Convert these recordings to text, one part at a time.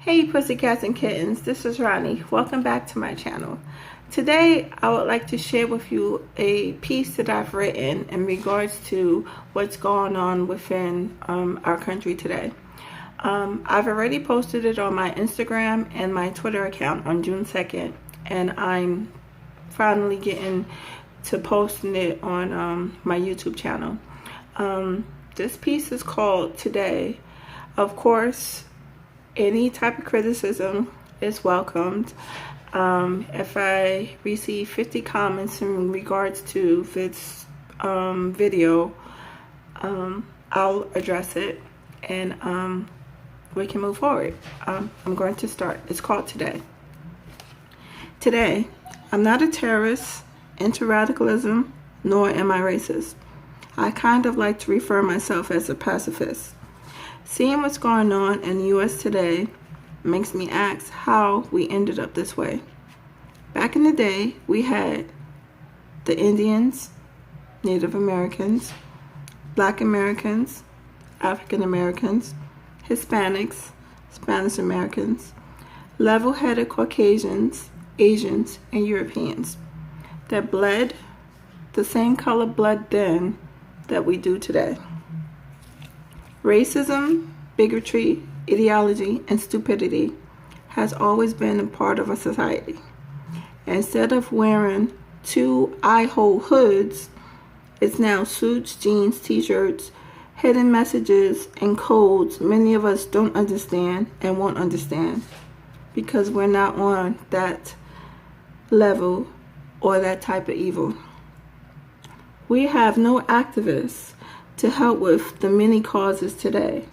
Hey pussycats and kittens, this is Ronnie. Welcome back to my channel. Today I would like to share with you a piece that I've written in regards to what's going on within our country today. I've already posted it on my Instagram and my Twitter account on June 2nd, and I'm finally getting to posting it on my YouTube channel. This piece is called Today. Of course, any type of criticism is welcomed. If I receive 50 comments in regards to this video, I'll address it and we can move forward. I'm going to start. It's called Today. Today, I'm not a terrorist, into radicalism, nor am I racist. I kind of like to refer myself as a pacifist. Seeing what's going on in the U.S. today makes me ask how we ended up this way. Back in the day, we had the Indians, Native Americans, Black Americans, African Americans, Hispanics, Spanish Americans, level-headed Caucasians, Asians, and Europeans that bled the same color blood then that we do today. Racism, bigotry, ideology, and stupidity has always been a part of our society. Instead of wearing two eye-hole hoods, it's now suits, jeans, t-shirts, hidden messages, and codes many of us don't understand and won't understand because we're not on that level or that type of evil. We have no activists to help with the many causes today.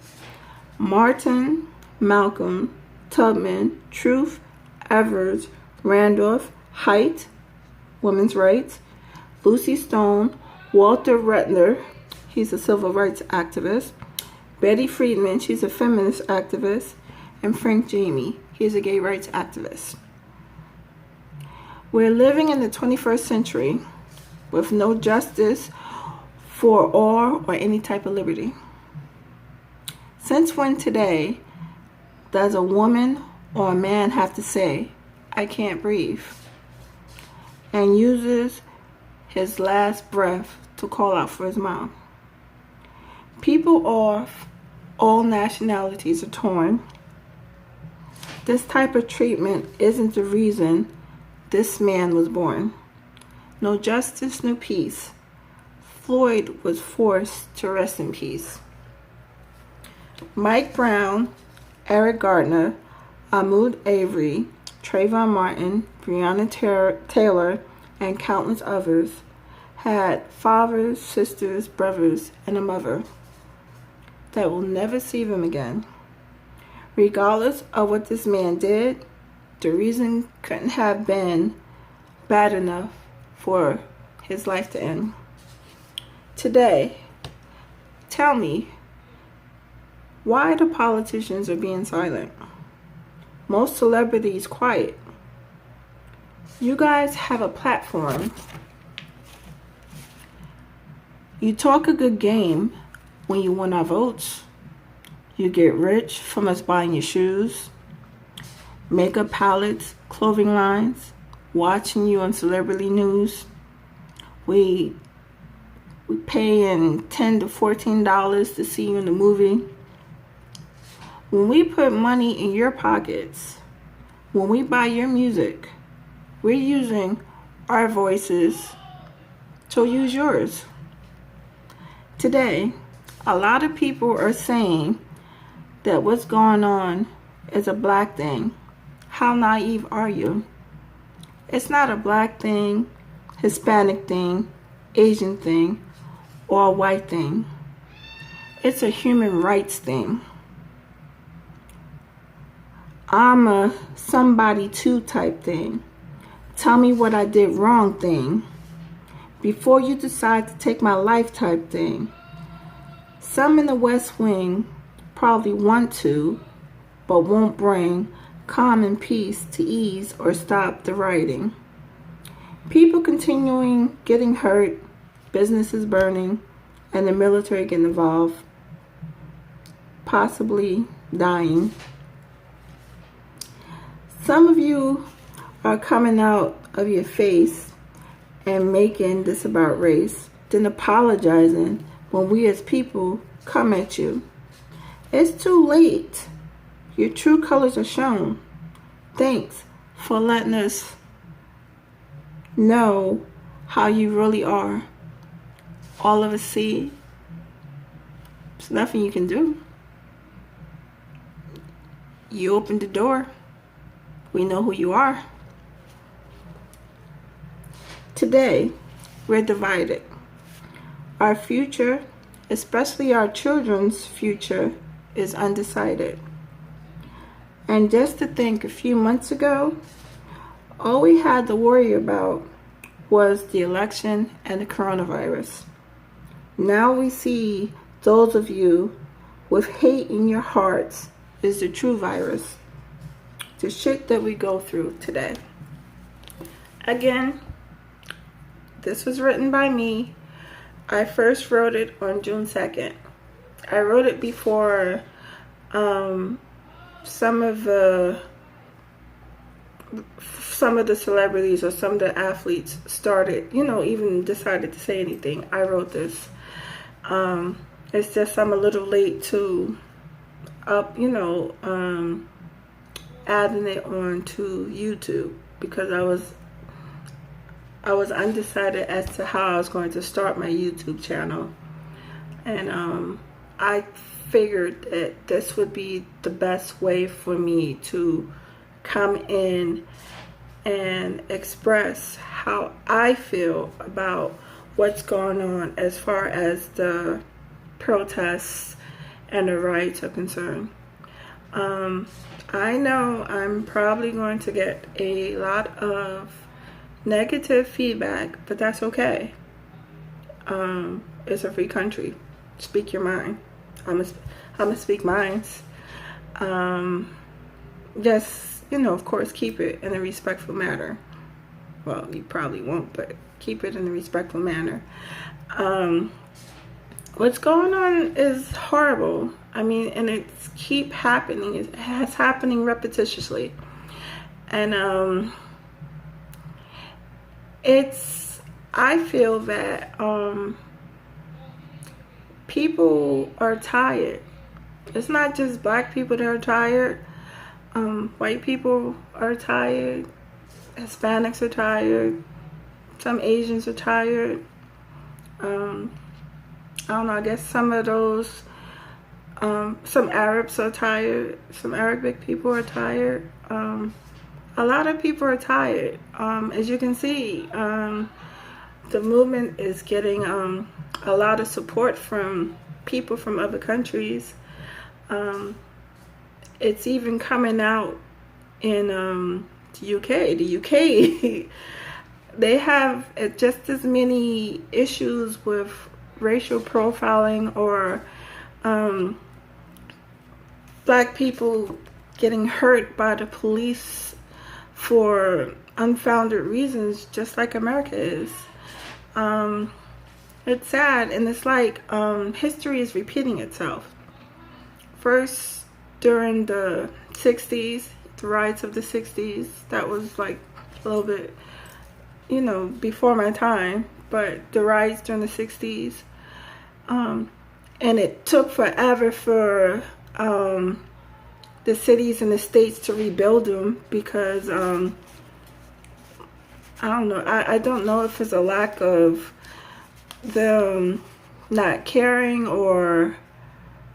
Martin, Malcolm, Tubman, Truth, Evers, Randolph, Haidt, women's rights, Lucy Stone, Walter Reuther, he's a civil rights activist, Betty Friedman, she's a feminist activist, and Frank Jamie, he's a gay rights activist. We're living in the 21st century with no justice for all or any type of liberty. Since when today does a woman or a man have to say, I can't breathe, and uses his last breath to call out for his mom? People of all nationalities are torn. This type of treatment isn't the reason this man was born. No justice, no peace. Floyd was forced to rest in peace. Mike Brown, Eric Gardner, Ahmaud Avery, Trayvon Martin, Breonna Taylor, and countless others had fathers, sisters, brothers, and a mother that will never see them again. Regardless of what this man did, the reason couldn't have been bad enough for his life to end. Today, tell me why the politicians are being silent. Most celebrities quiet. You guys have a platform. You talk a good game when you win our votes. You get rich from us buying your shoes, makeup palettes, clothing lines, watching you on celebrity news. We paying $10 to $14 to see you in the movie. When we put money in your pockets, when we buy your music, we're using our voices to use yours. Today, a lot of people are saying that what's going on is a black thing. How naive are you? It's not a black thing, Hispanic thing, Asian thing, or a white thing. It's a human rights thing. I'm a somebody too type thing. Tell me what I did wrong thing. Before you decide to take my life type thing. Some in the West Wing probably want to, but won't bring calm and peace to ease or stop the rioting. People continuing getting hurt, businesses burning, and the military getting involved, possibly dying. some of you are coming out of your face and making this about race, then apologizing when we as people come at you. It's too late. Your true colors are shown. Thanks for letting us know how you really are. All of us see. There's nothing you can do. You opened the door. We know who you are. Today, we're divided. Our future, especially our children's future, is undecided. And just to think, a few months ago, all we had to worry about was the election and the coronavirus. Now we see those of you with hate in your hearts is the true virus. The shit that we go through today. Again, this was written by me. I first wrote it on June 2nd. I wrote it before some of the celebrities or some of the athletes started, even decided to say anything. I wrote this. It's just I'm a little late to adding it on to YouTube because I was undecided as to how I was going to start my YouTube channel. And I figured that this would be the best way for me to come in and express how I feel about what's going on as far as the protests and the riots are concerned. I know I'm probably going to get a lot of negative feedback, but that's okay. It's a free country. Speak your mind. I'm gonna speak mine. Just, of course, keep it in a respectful manner. Well, you probably won't, but keep it in a respectful manner. What's going on is horrible. I mean, and it's keep happening. It has happening repetitiously. And I feel that people are tired. It's not just black people that are tired. White people are tired. Hispanics are tired. Some Asians are tired. I don't know, I guess some of those, some Arabs are tired. Some Arabic people are tired. A lot of people are tired. As you can see, the movement is getting a lot of support from people from other countries. It's even coming out in the UK. The UK, they have just as many issues with racial profiling or black people getting hurt by the police for unfounded reasons, just like America is. It's sad, and it's like history is repeating itself. First, during the 60s, the riots of the 60s, that was like a little bit, before my time, but the riots during the 60s, and it took forever for the cities and the states to rebuild them because I don't know. I don't know if it's a lack of them not caring or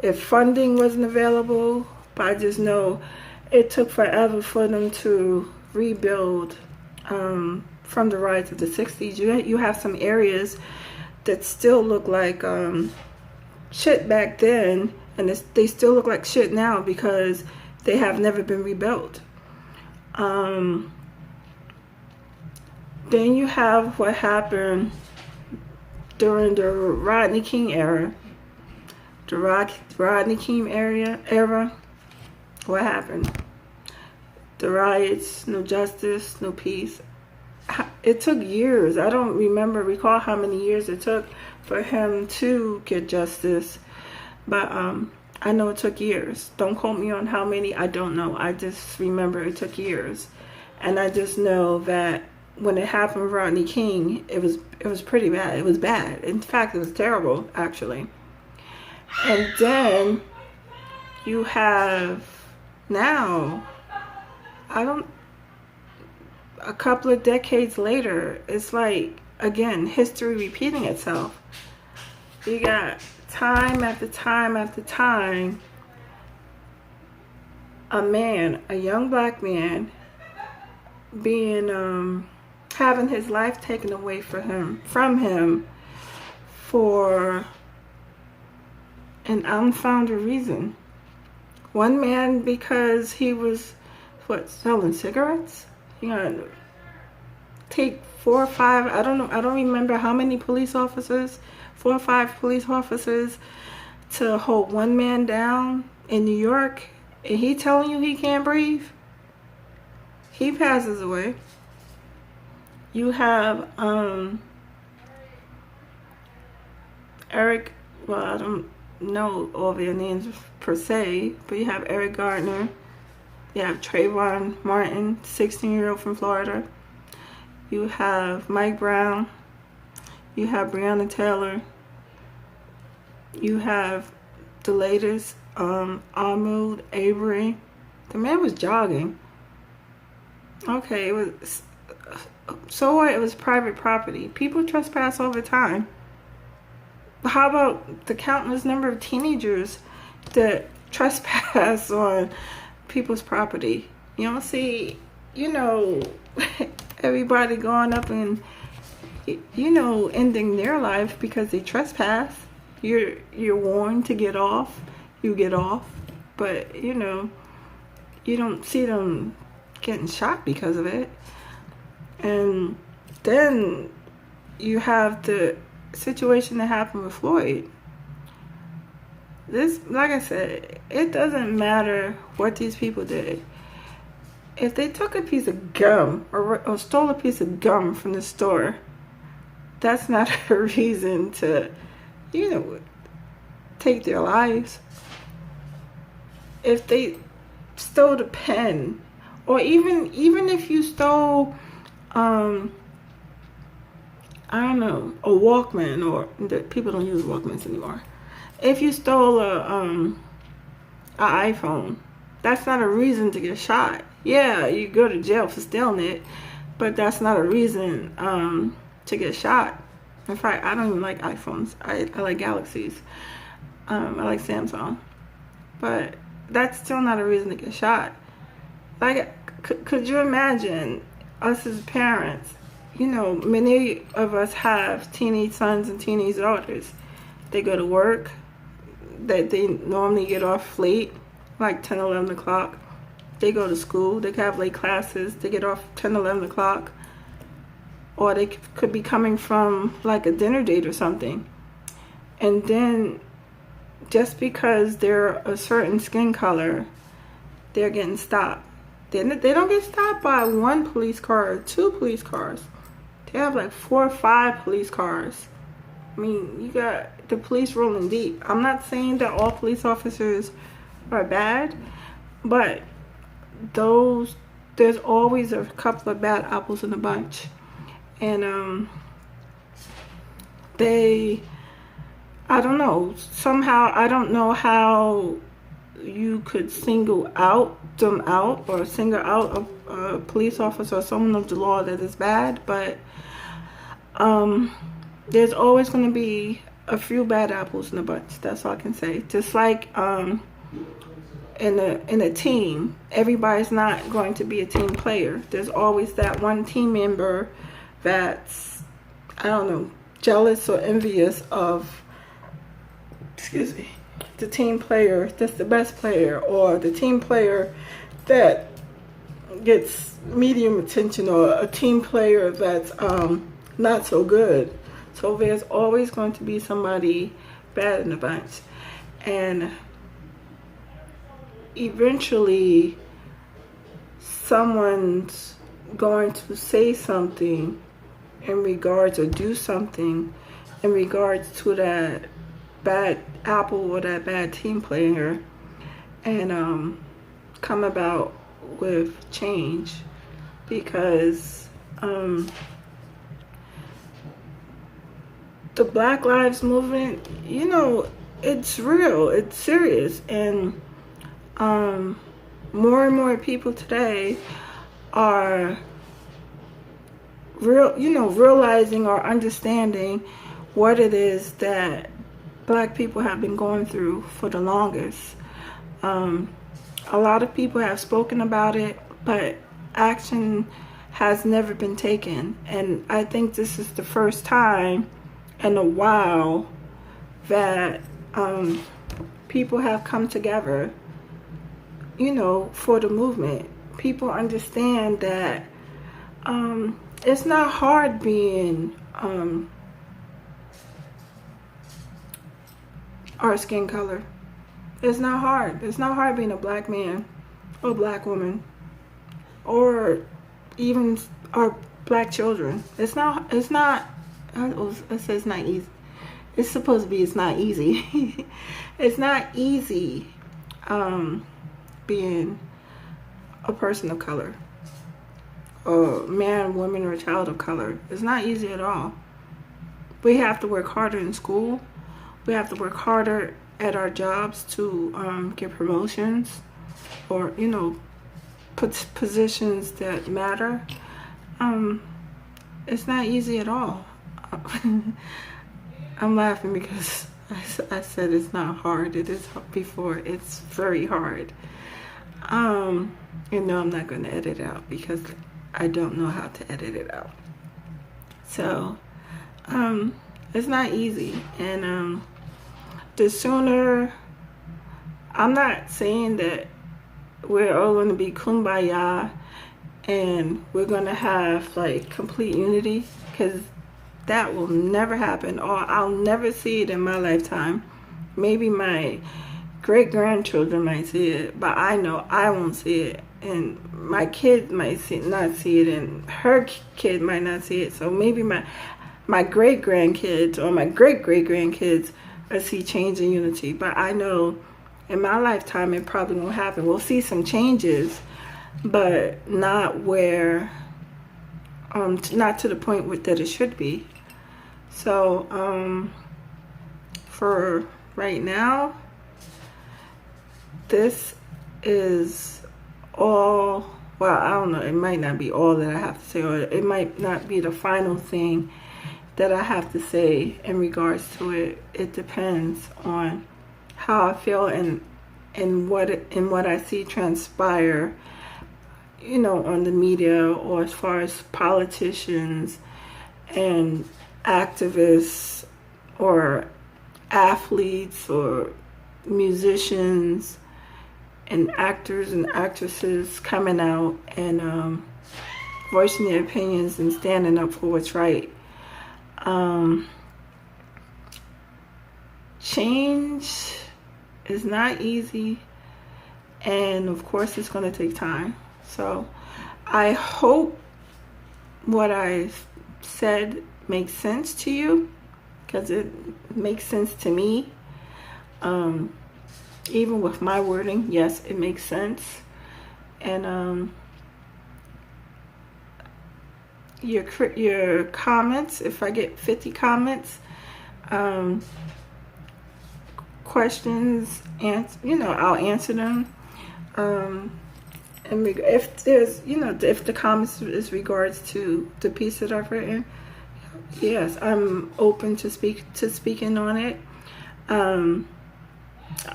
if funding wasn't available, but I just know it took forever for them to rebuild from the riots of the 60s. You have some areas that still look like shit back then, and they still look like shit now because they have never been rebuilt. Then you have what happened during the Rodney King era. The Rodney King era, what happened? The riots, no justice, no peace. It took years. I don't recall how many years it took for him to get justice. But I know it took years. Don't quote me on how many. I don't know. I just remember it took years. And I just know that when it happened with Rodney King, it was pretty bad. It was bad. In fact, it was terrible, actually. And then you have now, a couple of decades later, it's like, again, history repeating itself. You got time after time after time, a young black man being, having his life taken away from him for an unfounded reason. One man because he was, selling cigarettes? You know, take 4 or 5, I don't remember how many police officers, 4 or 5 police officers to hold one man down in New York, and he telling you he can't breathe. He passes away. You have Eric, well, I don't know all their names per se, but you have Eric Gardner, you have Trayvon Martin, 16-year-old from Florida, you have Mike Brown, you have Breonna Taylor, you have the latest, Ahmaud Arbery. The man was jogging. Okay, it was, so what? It was private property. People trespass all the time. How about the countless number of teenagers that trespass on people's property? You don't see, everybody going up and, ending their life because they trespass. You're warned to get off. You get off. But, you don't see them getting shot because of it. And then you have the situation that happened with Floyd. This, like I said, it doesn't matter what these people did. If they took a piece of gum or stole a piece of gum from the store, that's not a reason to, take their lives. If they stole a pen, or even if you stole, I don't know, a Walkman, or people don't use Walkmans anymore. If you stole an iPhone, that's not a reason to get shot. Yeah, you go to jail for stealing it, but that's not a reason to get shot. In fact, I don't even like iPhones. I like Galaxies. I like Samsung. But that's still not a reason to get shot. Like, could you imagine us as parents? Many of us have teenage sons and teenage daughters. They go to work, that they normally get off late, like 10, 11 o'clock. They go to school, they have late classes, they get off 10, 11 o'clock. Or they could be coming from like a dinner date or something. And then just because they're a certain skin color, they're getting stopped. They don't get stopped by 1 police car or 2 police cars. They have like 4 or 5 police cars. I mean, you got the police rolling deep. I'm not saying that all police officers are bad, but there's always a couple of bad apples in the bunch. And I don't know, somehow, I don't know how you could single them out or single out a police officer or someone of the law that is bad, but there's always going to be a few bad apples in the bunch. That's all I can say. Just like in a team, everybody's not going to be a team player. There's always that one team member that's, I don't know, jealous or envious of, the team player that's the best player, or the team player that gets medium attention, or a team player that's not so good. So there's always going to be somebody bad in the bunch. And eventually someone's going to say something in regards, or do something in regards to that bad apple or that bad team player and come about with change, because the Black Lives Movement, you know, it's real, it's serious, and more and more people today are realizing or understanding what it is that Black people have been going through for the longest. A lot of people have spoken about it, but action has never been taken. And I think this is the first time in a while that people have come together, you know, for the movement. People understand that it's not hard being our skin color. It's not hard. It's not hard being a Black man or Black woman, or even our Black children. It's not. I say it's not easy. It's supposed to be. It's not easy. It's not easy being a person of color, or man, woman, or child of color. It's not easy at all. We have to work harder in school. We have to work harder at our jobs to get promotions, or, you know, put positions that matter. It's not easy at all. I'm laughing because I said it's not hard. It is before. It's very hard. You know, I'm not going to edit it out because I don't know how to edit it out. So, it's not easy. And the sooner, I'm not saying that we're all going to be kumbaya and we're going to have like complete unity, because that will never happen, or I'll never see it in my lifetime. Maybe my great-grandchildren might see it, but I know I won't see it, and my kid might not see it, and her kid might not see it. So maybe my great-grandkids or my great-great-grandkids will see change and unity, but I know in my lifetime it probably won't happen. We'll see some changes, but not where, not to the point that it should be. So for right now, this is all, well, I don't know, it might not be all that I have to say, or it might not be the final thing that I have to say in regards to it. It depends on how I feel and what I see transpire, you know, on the media, or as far as politicians and activists or athletes or musicians and actors and actresses coming out and voicing their opinions and standing up for what's right. Change is not easy, and of course it's going to take time. So I hope what I said makes sense to you, because it makes sense to me. Even with my wording, yes, it makes sense. And your comments, if I get 50 comments, questions, and I'll answer them. And if there's, if the comments is regards to the piece that I've written, yes, I'm open to speaking on it.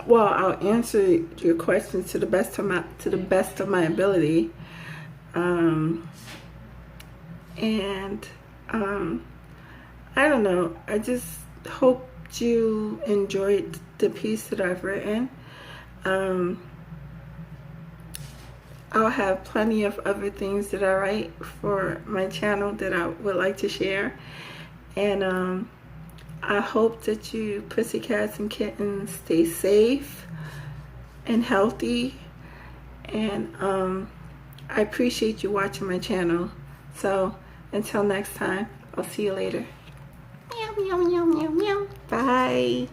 Well, I'll answer your questions to the best of my ability. And I don't know. I just hope you enjoyed the piece that I've written. I'll have plenty of other things that I write for my channel that I would like to share. And I hope that you pussycats and kittens stay safe and healthy. And I appreciate you watching my channel. So until next time, I'll see you later. Meow, meow, meow, meow, meow. Bye.